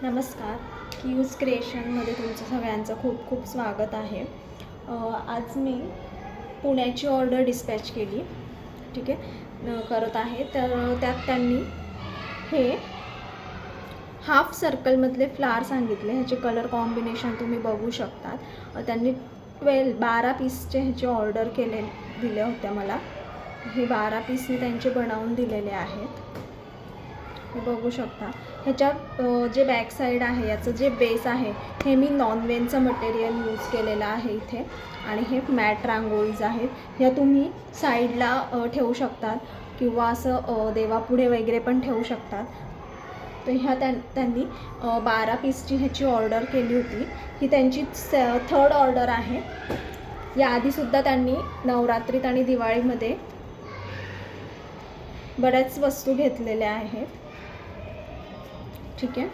नमस्कार. क्यूज क्रिएशनमध्ये तुमचं सगळ्यांचं खूप खूप स्वागत आहे. आज मी पुण्याची ऑर्डर डिस्पॅच केली. ठीक आहे, करत आहे. तर त्यात त्यांनी हे हाफ सर्कलमधले फ्लावर सांगितले. ह्याचे कलर कॉम्बिनेशन तुम्ही बघू शकतात. त्यांनी 12 पीसचे ह्याचे ऑर्डर दिल्या होत्या मला. हे 12 पीस मी त्यांचे बनवून दिलेले आहेत. बघू शकता. ह्याच्यात जे बॅक साईड आहे, याचं जे बेस आहे, हे मी नॉनवेजचं मटेरियल यूज केलेलं आहे इथे. आणि हे मॅट रांगोळीज आहेत. ह्या तुम्ही साईडला ठेवू शकतात किंवा असं देवापुढे वगैरे पण ठेवू शकतात. तर ह्या त्यांनी 12 पीसची ह्याची ऑर्डर केली होती. ही त्यांची 3rd ऑर्डर आहे. याआधीसुद्धा त्यांनी नवरात्रीत आणि दिवाळीमध्ये बऱ्याच वस्तू घेतलेल्या आहेत. ठीक आहे,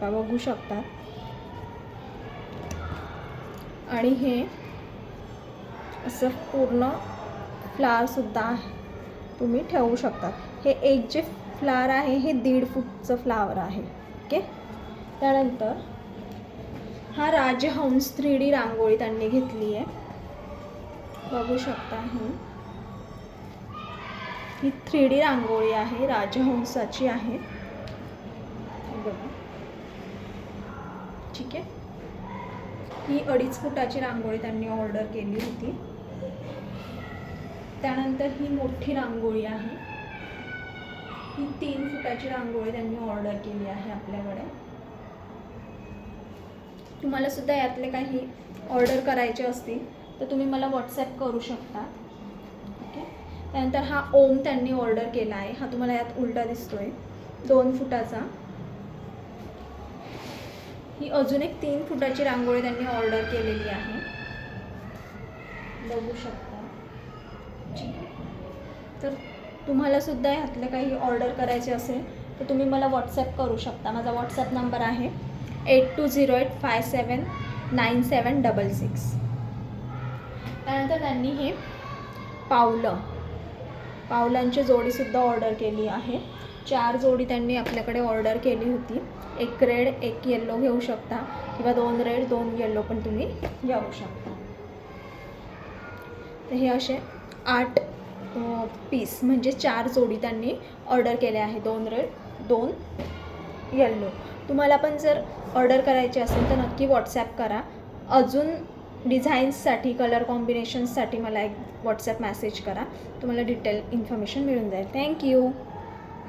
बघू शकता. आणि हे असं पूर्ण फ्लावरसुद्धा तुम्ही ठेवू शकता. हे एक जे फ्लावर आहे हे 1.5 फूटचं फ्लावर आहे. ओके. त्यानंतर हा राजहंस 3D रांगोळी त्यांनी घेतली आहे. बघू शकता. ही 3D रांगोळी आहे, राजहंसाची आहे. बघा. ठीक आहे. ही 2.5 फुटाची रांगोळी त्यांनी ऑर्डर केली होती. त्यानंतर ही मोठी रांगोळी आहे. ही 3 फुटाची रांगोळी त्यांनी ऑर्डर केली आहे आपल्याकडे. तुम्हाला सुद्धा यातले काही ऑर्डर करायचे असतील तर तुम्ही मला व्हॉट्सॲप करू शकता. ओके. त्यानंतर हा ओम त्यांनी ऑर्डर केला आहे. हा तुम्हाला यात उलटा दिसतोय, 2 फुटाचा. ही अजून एक 3 फुटाची रांगोळी त्यांनी ऑर्डर केलेली आहे. बघू शकता. ठीक आहे. तर तुम्हाला सुद्धा ह्यातले काही ऑर्डर करायचे असेल तर तुम्ही मला व्हॉट्सॲप करू शकता. माझा व्हॉट्सॲप नंबर आहे 8208579766. त्यानंतर त्यांनी हे पावलांची जोडीसुद्धा ऑर्डर केली आहे. 4 जोडी त्यांनी आपल्याकडे ऑर्डर केली होती. 1 रेड 1 येल्लो घेऊ शकता किंवा 2 रेड 2 येल्लो पण तुम्ही घेऊ शकता. तर हे असे 8 पीस म्हणजे 4 जोडी त्यांनी ऑर्डर केले आहे. 2 रेड 2 येल्लो. तुम्हाला पण जर ऑर्डर करायची असेल तर नक्की व्हॉट्सॲप करा. अजून डिझाईन्ससाठी, कलर कॉम्बिनेशन्ससाठी मला एक व्हॉट्सॲप मेसेज करा. तुम्हाला डिटेल इन्फॉर्मेशन मिळून जाईल. थँक्यू.